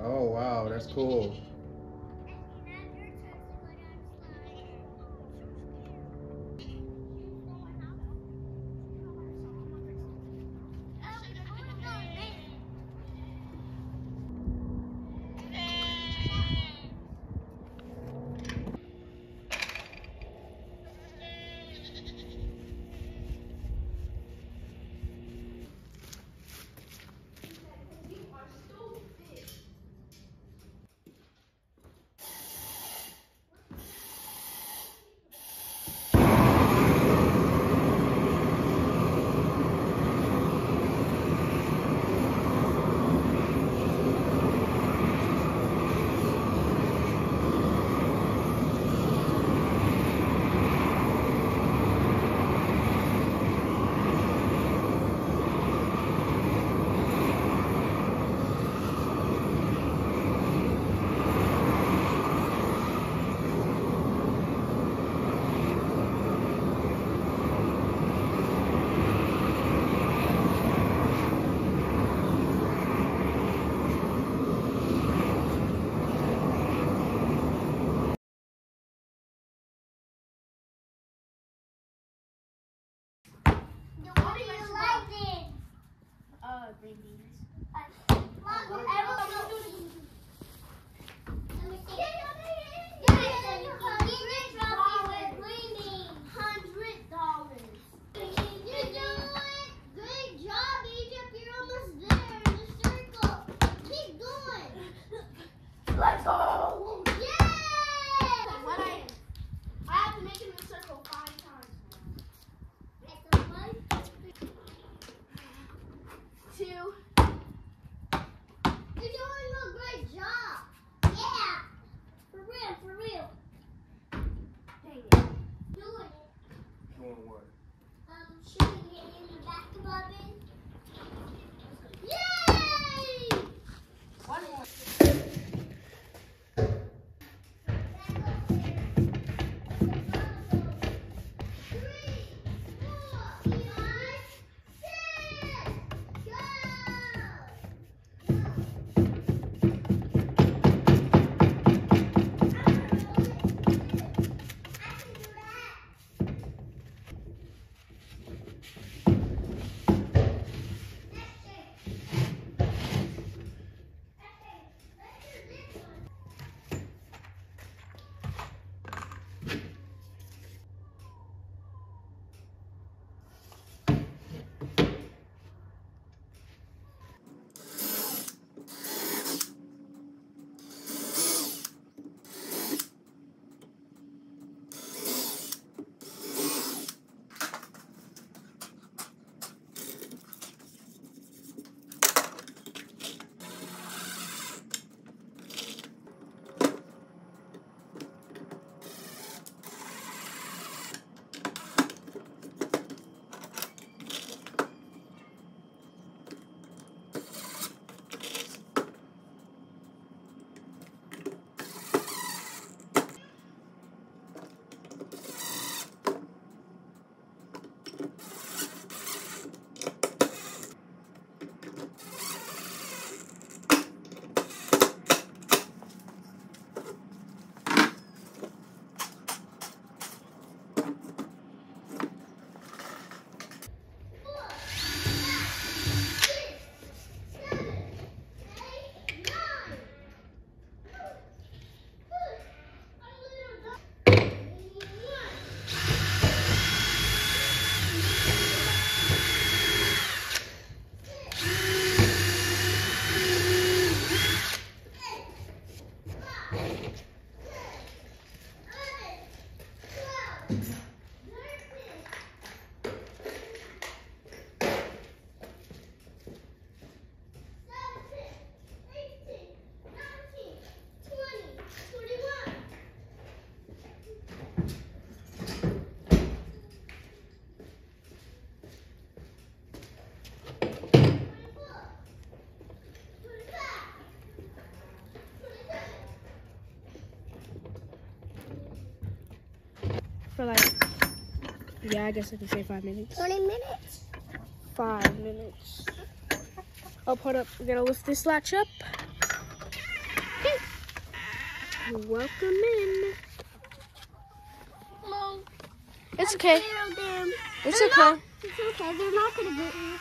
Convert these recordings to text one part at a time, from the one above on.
Oh, wow, that's cool. Green beans. Let's go! Yay! What I have to make it in a circle 5 times. 2. You're doing a great job. Yeah. For real, for real. Dang it. Doing it. Doing what? Shooting it in the basketball bin. Yay! One more. For like, yeah, I guess I can say 5 minutes. 20 minutes. 5 minutes. Oh, hold up. We gotta lift this latch up. Welcome in. Hello. It's okay. It's okay. It's okay. They're not gonna get you.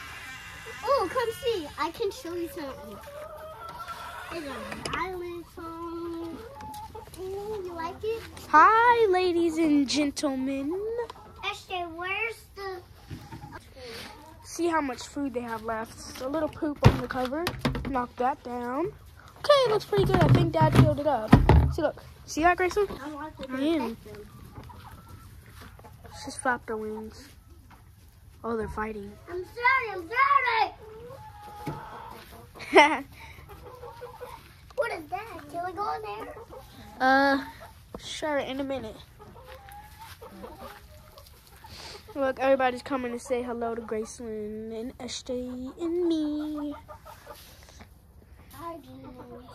Oh, come see. I can show you something. It's a violin song. Oh, you like it? Hi, ladies and gentlemen. Ashley, where's the... See how much food they have left. A little poop on the cover. Knock that down. Okay, it looks pretty good. I think Dad filled it up. See, look. See that, Grayson? I am. Just flap their wings. Oh, they're fighting. I'm sorry. What is that? Can we go in there? Sure, in a minute. Look, everybody's coming to say hello to Graceland and Ashley and me.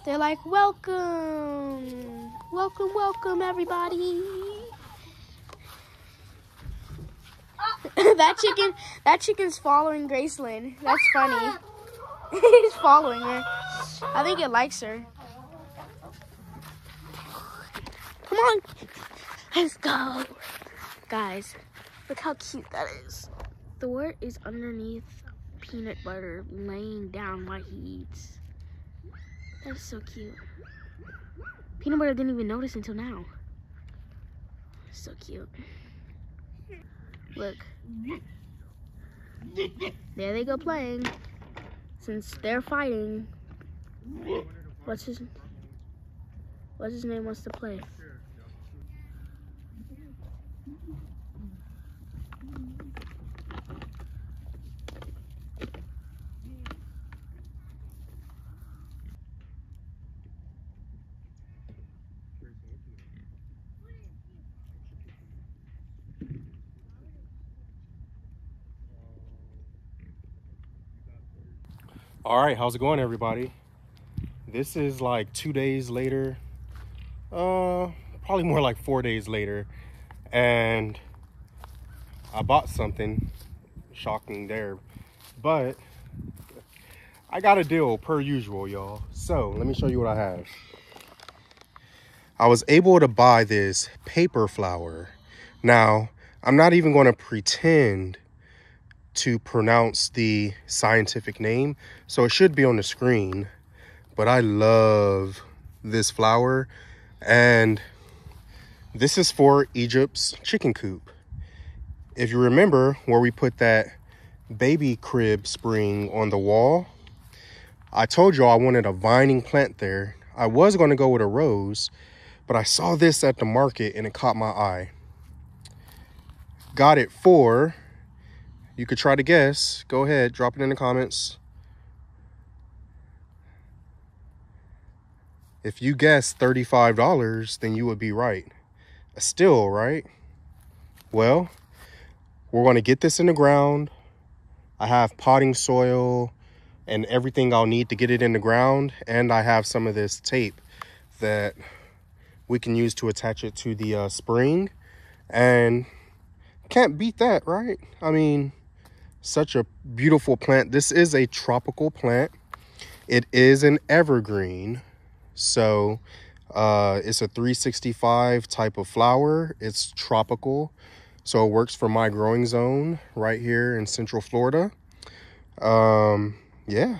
They're like, welcome. Welcome, welcome, everybody. That chicken's following Graceland. That's funny. He's following her. I think it likes her. Come on. Let's go. Guys, look how cute that is. Thor is underneath peanut butter laying down while he eats. That's so cute. Peanut butter didn't even notice until now. So cute. Look. There they go playing. Since they're fighting, what's his name wants to play? All right, how's it going, everybody? This is like 2 days later, probably more like 4 days later, and I bought something. Shocking there, but I got a deal per usual, y'all. So let me show you what I have. I was able to buy this paper flower. Now, I'm not even going to pretend to pronounce the scientific name, so it should be on the screen, but I love this flower, and this is for Egypt's chicken coop. If you remember where we put that baby crib spring on the wall, I told you I wanted a vining plant there. I was going to go with a rose, but I saw this at the market and it caught my eye. Got it for, you could try to guess. Go ahead, drop it in the comments. If you guessed $35, then you would be right. Still, right? Well, we're going to get this in the ground. I have potting soil and everything I'll need to get it in the ground. And I have some of this tape that we can use to attach it to the spring. And can't beat that, right? I mean, such a beautiful plant. This is a tropical plant. It is an evergreen. So it's a 365 type of flower. It's tropical. So it works for my growing zone right here in Central Florida. Yeah.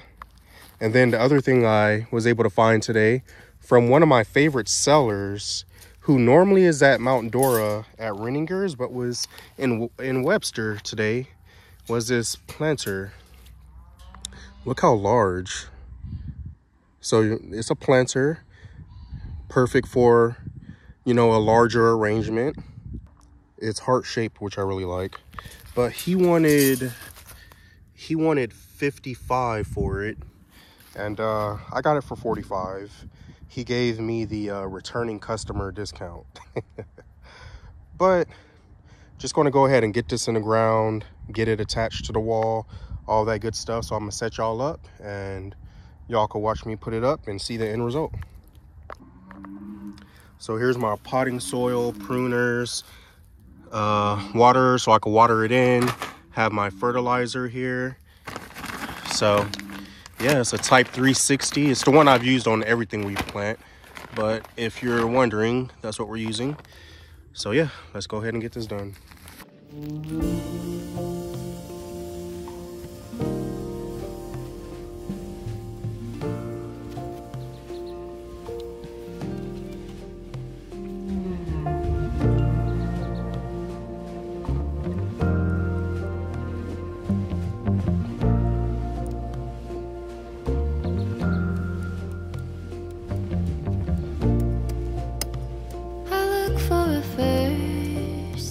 And then the other thing I was able to find today from one of my favorite sellers, who normally is at Mount Dora at Renninger's, but was in Webster today, was this planter. Look how large. So it's a planter, perfect for, you know, a larger arrangement. It's heart shaped, which I really like. But he wanted 55 for it, and I got it for 45. He gave me the returning customer discount. But just going to go ahead and get this in the ground, get it attached to the wall, all that good stuff. So I'm gonna set y'all up and y'all can watch me put it up and see the end result. So here's my potting soil, pruners, water so I can water it in, have my fertilizer here. So yeah, it's a type 360. It's the one I've used on everything we plant. but if you're wondering, that's what we're using. So yeah, let's go ahead and get this done.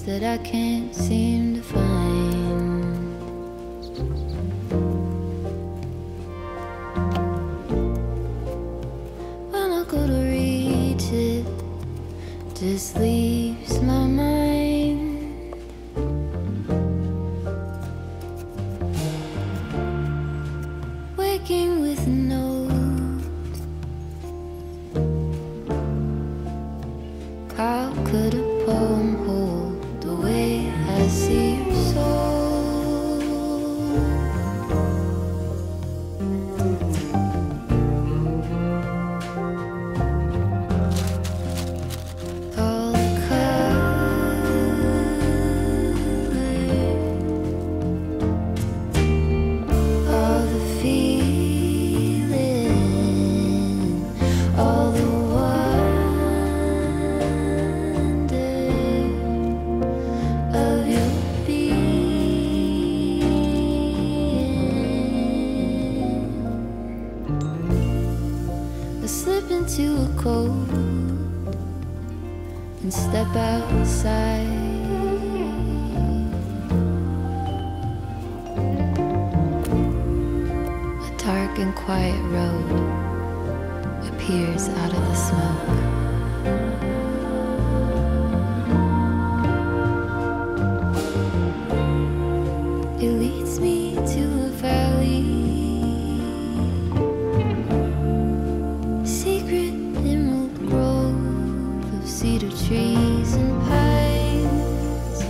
That I can't seem to find. When I go to reach it, just leaves my mind. Waking with a note. How could a poem hold the way I see your soul? All the color, all the feeling, all the to a cold and step outside. A dark and quiet road appears out of the smoke. It leads me to a valley. Cedar trees and pines.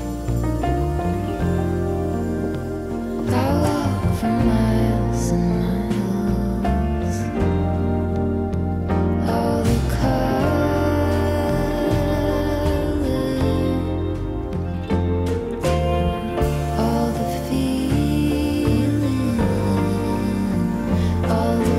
I walk for miles and miles. All the color, all the feeling, all the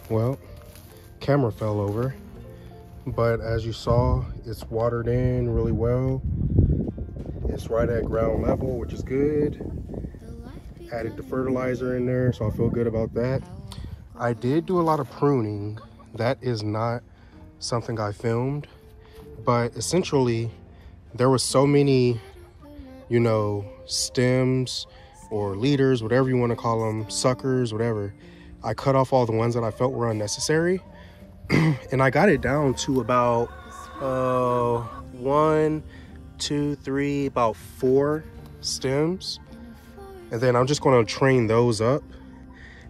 Well, camera fell over, but as you saw, it's watered in really well. It's right at ground level, which is good. Added the fertilizer in there, so I feel good about that. I did do a lot of pruning. That is not something I filmed, but essentially there was so many, you know, stems or leaders, whatever you want to call them, suckers, whatever. I cut off all the ones that I felt were unnecessary. And I got it down to about 1, 2, 3, about 4 stems. And then I'm just going to train those up.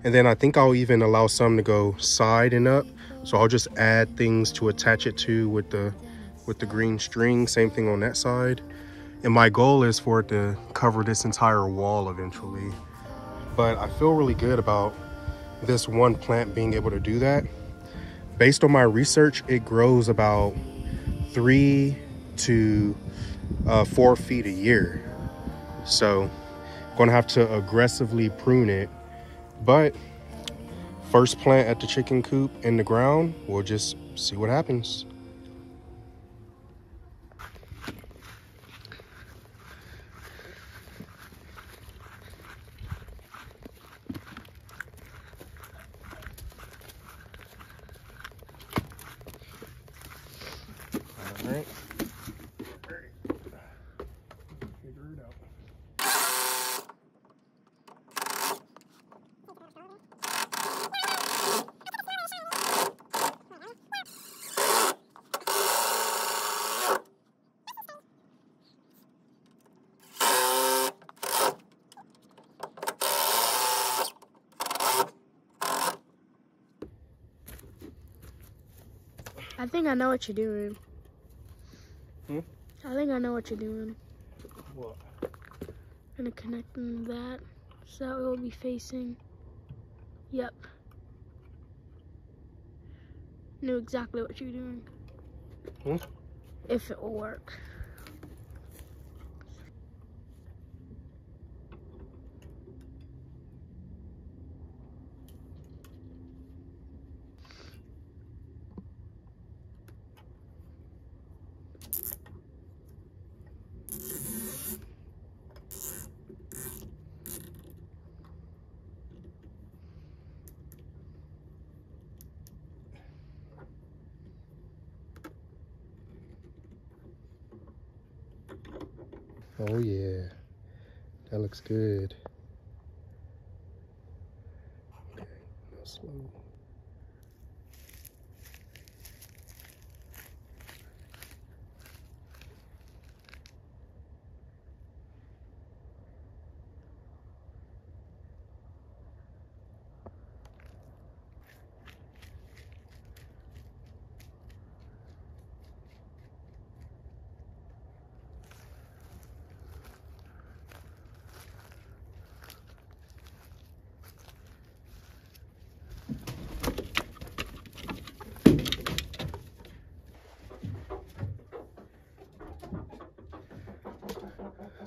And then I think I'll even allow some to go side and up. So I'll just add things to attach it to with the green string. Same thing on that side. And my goal is for it to cover this entire wall eventually. But I feel really good about this one plant being able to do that. Based on my research, it grows about 3 to 4 feet a year. So I'm gonna have to aggressively prune it. But first plant at the chicken coop in the ground, we'll just see what happens. All right. Figure it out. I think I know what you're doing. Hmm? I think I know what you're doing. What? Gonna connect them to that so it will be facing. Yep. Knew exactly what you're doing. Hmm? If it will work. Oh yeah, that looks good. Okay, now slow.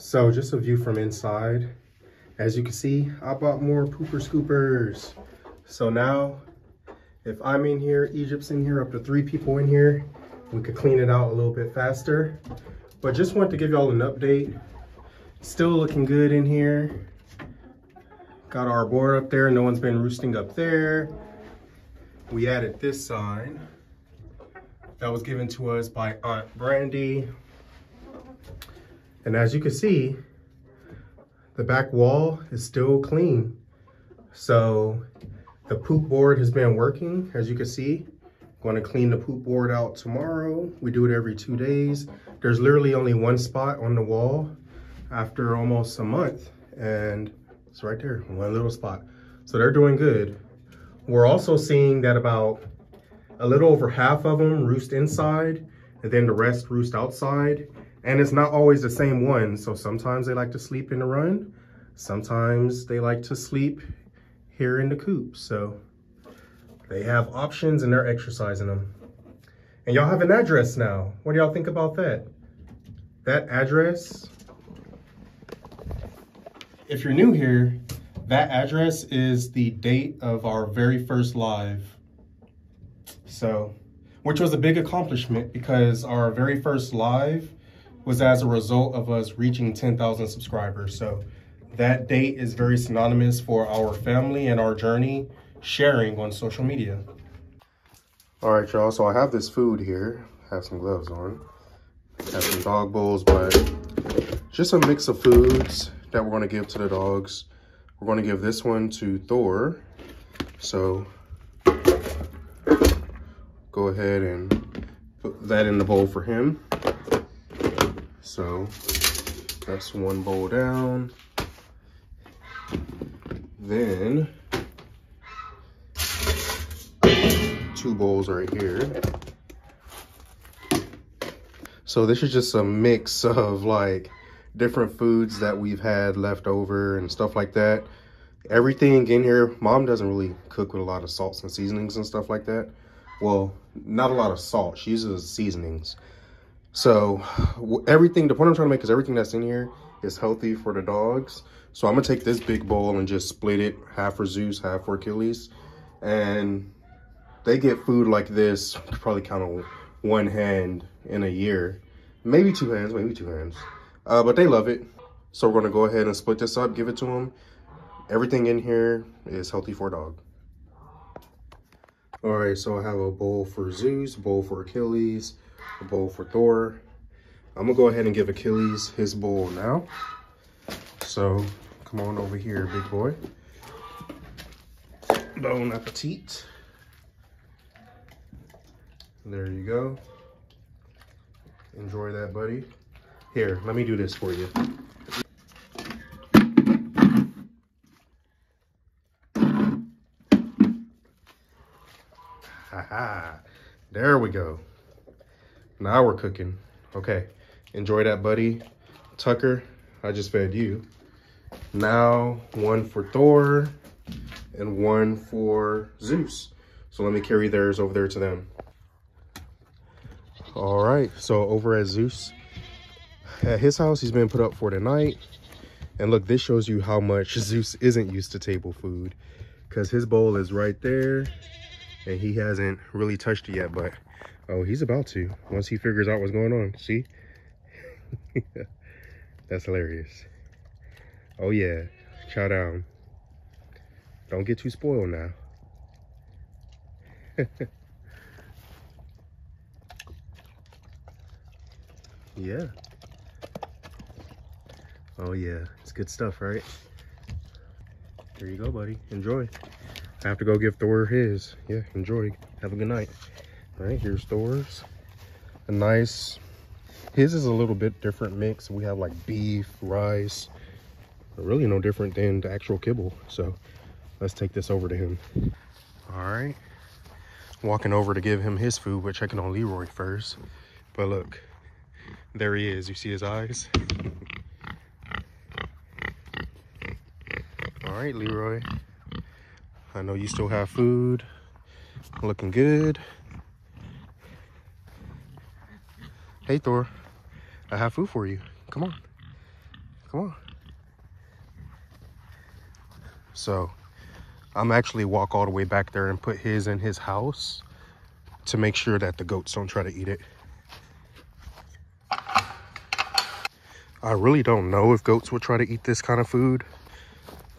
So just a view from inside. As you can see, I bought more pooper scoopers. So now, if I'm in here, Egypt's in here, up to 3 people in here, we could clean it out a little bit faster. But just wanted to give y'all an update. Still looking good in here. Got our board up there, no one's been roosting up there. We added this sign that was given to us by Aunt Brandy. And as you can see, the back wall is still clean. So the poop board has been working, as you can see. Going to clean the poop board out tomorrow. We do it every 2 days. There's literally only one spot on the wall after almost a month. And it's right there, one little spot. So they're doing good. We're also seeing that about a little over half of them roost inside, and then the rest roost outside. And it's not always the same one. So sometimes they like to sleep in the run. Sometimes they like to sleep here in the coop. So they have options and they're exercising them. And y'all have an address now. What do y'all think about that? That address, if you're new here, that address is the date of our very first live. So, which was a big accomplishment because our very first live was as a result of us reaching 10,000 subscribers. So that date is very synonymous for our family and our journey sharing on social media. All right, y'all, so I have this food here. Have some gloves on. Have some dog bowls, but just a mix of foods that we're gonna give to the dogs. We're gonna give this one to Thor. So go ahead and put that in the bowl for him. So that's one bowl down. Then 2 bowls right here. So this is just a mix of like different foods that we've had left over and stuff like that. Everything in here, Mom doesn't really cook with a lot of salts and seasonings and stuff like that. Well, not a lot of salt, she uses seasonings. So everything, the point I'm trying to make is everything that's in here is healthy for the dogs. So I'm gonna take this big bowl and just split it, half for Zeus, half for Achilles. And they get food like this, you could probably count on one hand in a year. Maybe 2 hands, maybe 2 hands. But they love it. So we're gonna go ahead and split this up, give it to them. Everything in here is healthy for a dog. All right, so I have a bowl for Zeus, a bowl for Achilles, a bowl for Thor. I'm gonna go ahead and give Achilles his bowl now. So come on over here, big boy. Bon appetit. There you go. Enjoy that, buddy. Here, let me do this for you. Haha. There we go. Now we're cooking. Okay, enjoy that, buddy. Tucker, I just fed you. Now one for Thor and one for Zeus. So let me carry theirs over there to them. All right, so over at Zeus, at his house, he's been put up for the night. And look, this shows you how much Zeus isn't used to table food, because his bowl is right there and he hasn't really touched it yet, but oh, he's about to once he figures out what's going on. See? That's hilarious. Oh yeah, chow down. Don't get too spoiled now. Yeah. Oh yeah, it's good stuff, right? There you go, buddy. Enjoy. I have to go give Thor his. Yeah, enjoy. Have a good night. All right, here's Thor's. A nice, his is a little bit different mix. We have like beef, rice, really no different than the actual kibble. So let's take this over to him. All right, walking over to give him his food. We're checking on Leroy first. But look, there he is. You see his eyes? All right, Leroy. I know you still have food. Looking good. Hey, Thor. I have food for you. Come on. Come on. So, I'm actually walk all the way back there and put his in his house to make sure that the goats don't try to eat it. I really don't know if goats would try to eat this kind of food,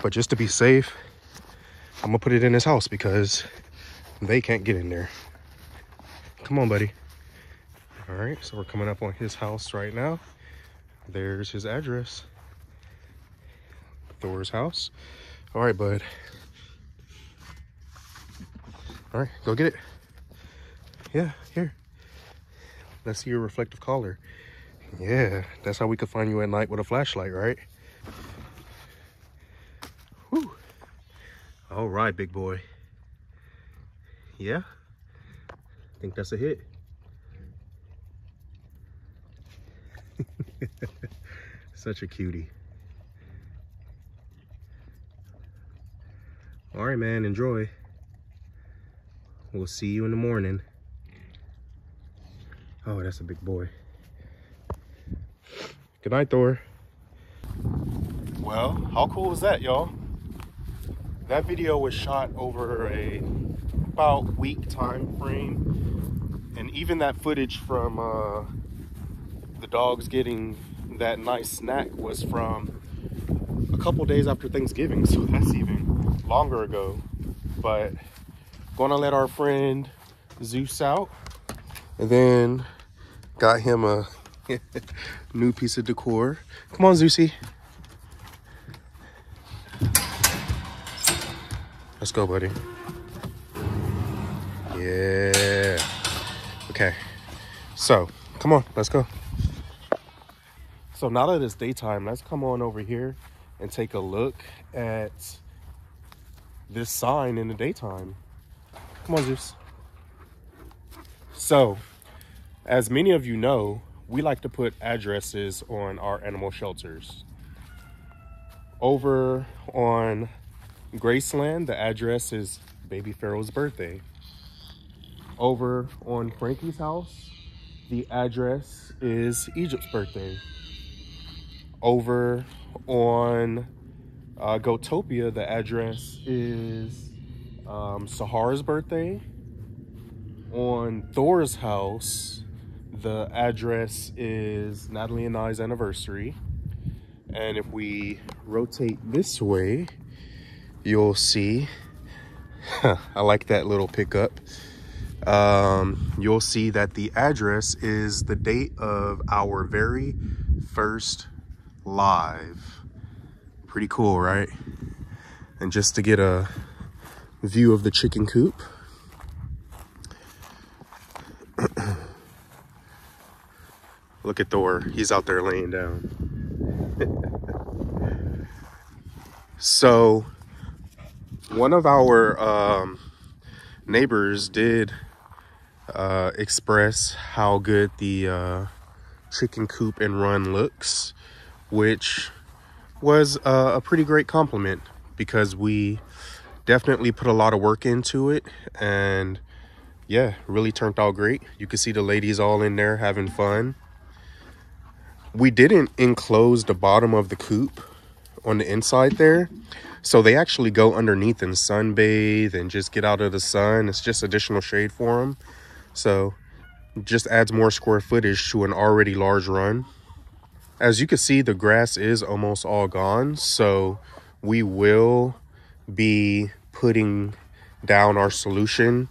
but just to be safe, I'm gonna put it in his house because they can't get in there. Come on, buddy. All right, so we're coming up on his house right now. There's his address. Thor's house. All right, bud. All right, go get it. Yeah, here. Let's see your reflective collar. Yeah, that's how we could find you at night with a flashlight, right? Whew. All right, big boy. Yeah, I think that's a hit. Such a cutie. All right, man, enjoy. We'll see you in the morning. Oh, that's a big boy. Good night, Thor. Well, how cool was that, y'all? That video was shot over about week time frame, and even that footage from the dogs getting that nice snack was from a couple days after Thanksgiving, so that's even longer ago. But gonna let our friend Zeus out, and then got him a new piece of decor. Come on, Zeusy. Let's go, buddy. Yeah. Okay. So, come on, let's go. So now that it's daytime, let's come on over here and take a look at this sign in the daytime. Come on, Zeus. So, as many of you know, we like to put addresses on our animal shelters. Over on Graceland, the address is Baby Pharaoh's birthday. Over on Frankie's house, the address is Egypt's birthday. Over on Goatopia, the address is Sahara's birthday. On Thor's house, the address is Natalie and I's anniversary. And if we rotate this way, you'll see, I like that little pickup. You'll see that the address is the date of our very first live. Pretty cool, right? And just to get a view of the chicken coop. Look at Thor, he's out there laying down. So one of our neighbors did express how good the chicken coop and run looks, which was a pretty great compliment because we definitely put a lot of work into it, and yeah, really turned out great. You can see the ladies all in there having fun. We didn't enclose the bottom of the coop on the inside there, so they actually go underneath and sunbathe and just get out of the sun. It's just additional shade for them, so just adds more square footage to an already large run. As you can see, the grass is almost all gone, so we will be putting down our solution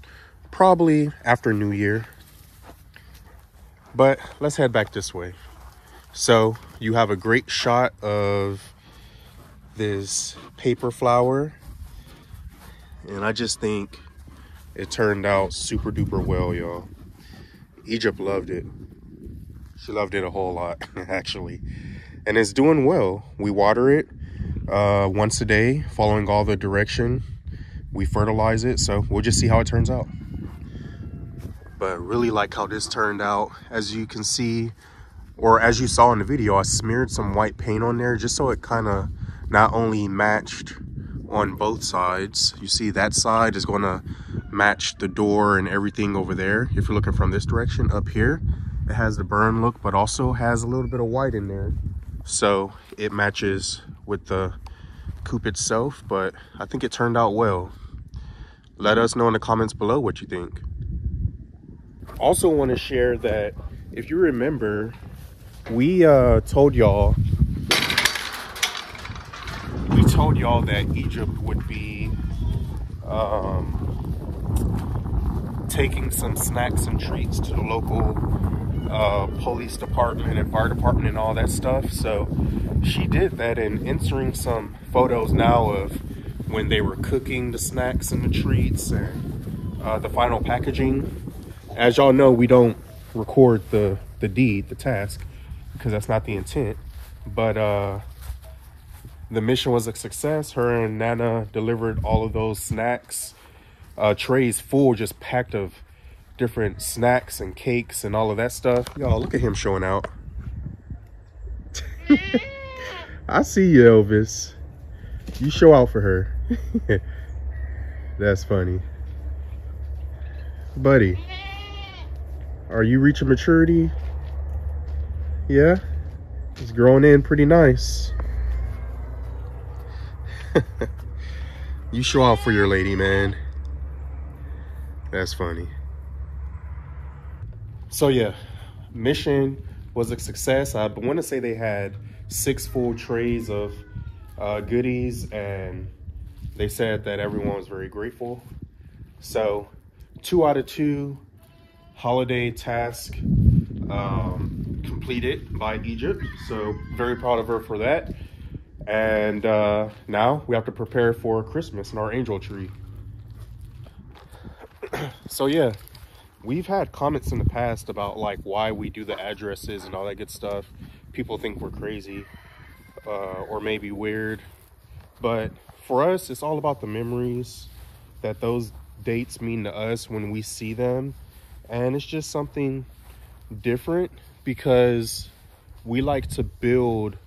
probably after New Year. But let's head back this way. So you have a great shot of this paper flower, and I just think it turned out super duper well, y'all. Egypt loved it. She loved it a whole lot, actually. And it's doing well. We water it once a day, following all the direction. We fertilize it, so we'll just see how it turns out. But really like how this turned out. As you can see, or as you saw in the video, I smeared some white paint on there just so it kind of not only matched on both sides. You see that side is going to match the door and everything over there. If you're looking from this direction, up here it has the burn look, but also has a little bit of white in there, so it matches with the coop itself. But I think it turned out well. Let us know in the comments below what you think. Also want to share that if you remember, we told y'all that Egypt would be taking some snacks and treats to the local police department and fire department and all that stuff. So she did that, and entering some photos now of when they were cooking the snacks and the treats and the final packaging. As y'all know, we don't record the deed, the task, because that's not the intent. But the mission was a success. Her and Nana delivered all of those snacks, trays full, just packed of different snacks and cakes and all of that stuff. Y'all, look at him showing out. I see you, Elvis. You show out for her. That's funny. Buddy, are you reaching maturity? Yeah? It's growing in pretty nice. You show out for your lady, man. That's funny. So yeah, mission was a success. I want to say they had 6 full trays of goodies, and they said that everyone was very grateful. So 2 out of 2 holiday task completed by Egypt. So very proud of her for that. And now we have to prepare for Christmas and our angel tree. So yeah, we've had comments in the past about like why we do the addresses and all that good stuff. People think we're crazy or maybe weird, but for us, it's all about the memories that those dates mean to us when we see them. And it's just something different because we like to build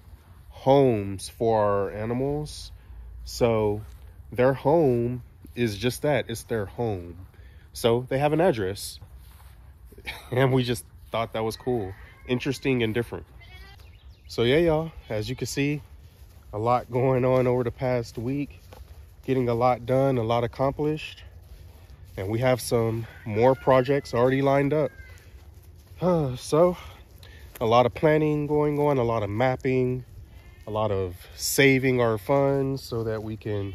homes for our animals. So their home is just that, it's their home. So they have an address, and we just thought that was cool, interesting and different. So yeah, y'all, as you can see, a lot going on over the past week, getting a lot done, a lot accomplished, and we have some more projects already lined up. So a lot of planning going on, a lot of mapping, a lot of saving our funds so that we can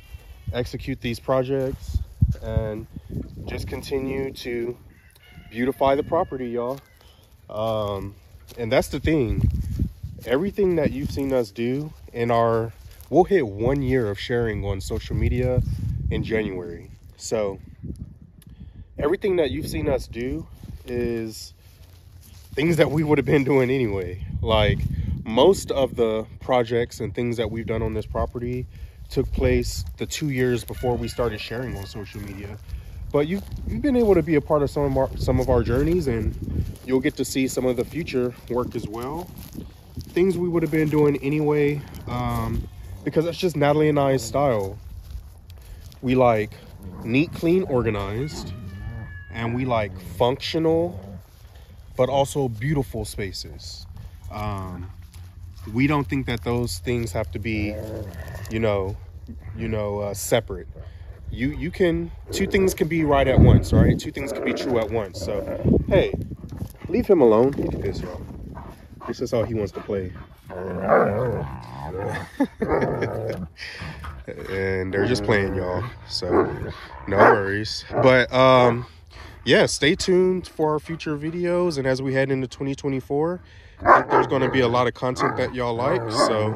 execute these projects and just continue to beautify the property, y'all. And that's the thing, everything that you've seen us do in our, we'll hit 1 year of sharing on social media in January. So everything that you've seen us do is things that we would have been doing anyway. Like most of the projects and things that we've done on this property took place the 2 years before we started sharing on social media. But you've been able to be a part of some of our journeys, and you'll get to see some of the future work as well. Things we would have been doing anyway, because that's just Natalie and I's style. We like neat, clean, organized, and we like functional, but also beautiful spaces. We don't think that those things have to be, separate. You can, two things can be right at once, right? Two things can be true at once. So, hey, leave him alone. Look at this, y'all. This is how he wants to play. And they're just playing, y'all. So, no worries. But, yeah, stay tuned for our future videos. And as we head into 2024, I think there's going to be a lot of content that y'all like. So,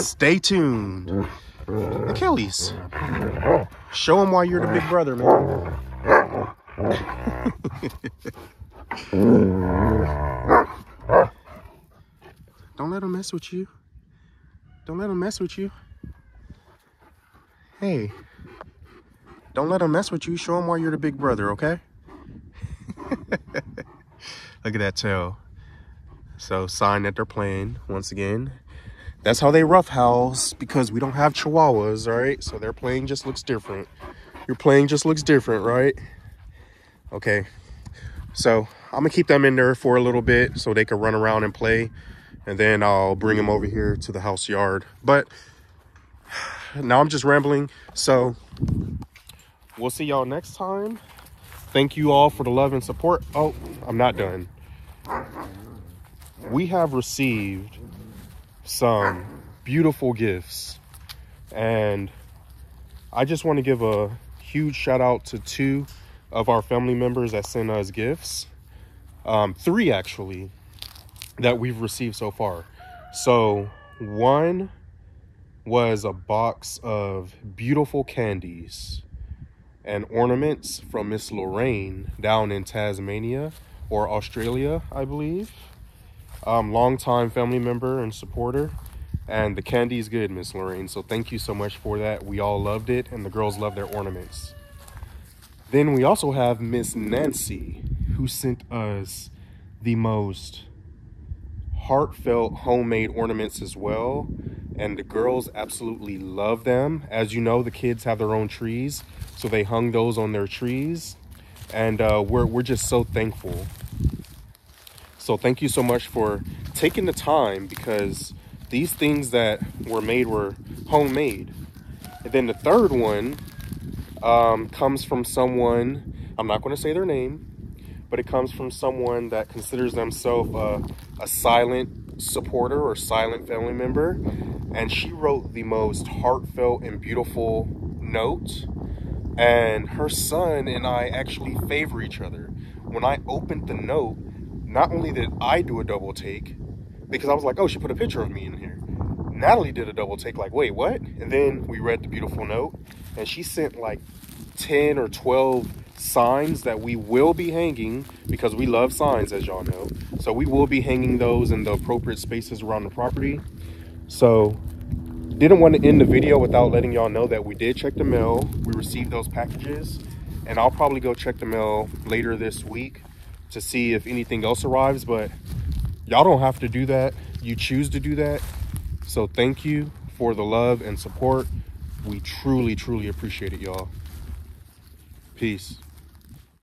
stay tuned. The Kellys. Show them why you're the big brother, man. Don't let them mess with you. Don't let them mess with you. Hey. Don't let them mess with you. Show them why you're the big brother, okay? Look at that tail. So, sign that they're playing once again. That's how they roughhouse, because we don't have Chihuahuas, all right? So their playing just looks different. Your playing just looks different, right? Okay. So I'm going to keep them in there for a little bit so they can run around and play. And then I'll bring them over here to the house yard. But now I'm just rambling. So we'll see y'all next time. Thank you all for the love and support. Oh, I'm not done. We have received some beautiful gifts, and I just want to give a huge shout out to 2 of our family members that sent us gifts. 3 actually that we've received so far. So one was a box of beautiful candies and ornaments from Miss Lorraine down in Tasmania or Australia, I believe. Longtime family member and supporter, and the candy is good, Miss Lorraine, so thank you so much for that. We all loved it, and the girls love their ornaments. Then we also have Miss Nancy, who sent us the most heartfelt homemade ornaments as well, and the girls absolutely love them. As you know, the kids have their own trees, so they hung those on their trees, and we're just so thankful. So thank you so much for taking the time, because these things that were made were homemade. And then the third one comes from someone, I'm not going to say their name, but it comes from someone that considers themselves a silent supporter or silent family member. And she wrote the most heartfelt and beautiful note. And her son and I actually favor each other. When I opened the note, not only did I do a double take, because I was like, oh, she put a picture of me in here. Natalie did a double take, like, wait, what? And then we read the beautiful note, and she sent like 10 or 12 signs that we will be hanging, because we love signs, as y'all know. So we will be hanging those in the appropriate spaces around the property. So didn't want to end the video without letting y'all know that we did check the mail. We received those packages, and I'll probably go check the mail later this week to see if anything else arrives, but y'all don't have to do that. You choose to do that. So thank you for the love and support. We truly, truly appreciate it, y'all. Peace.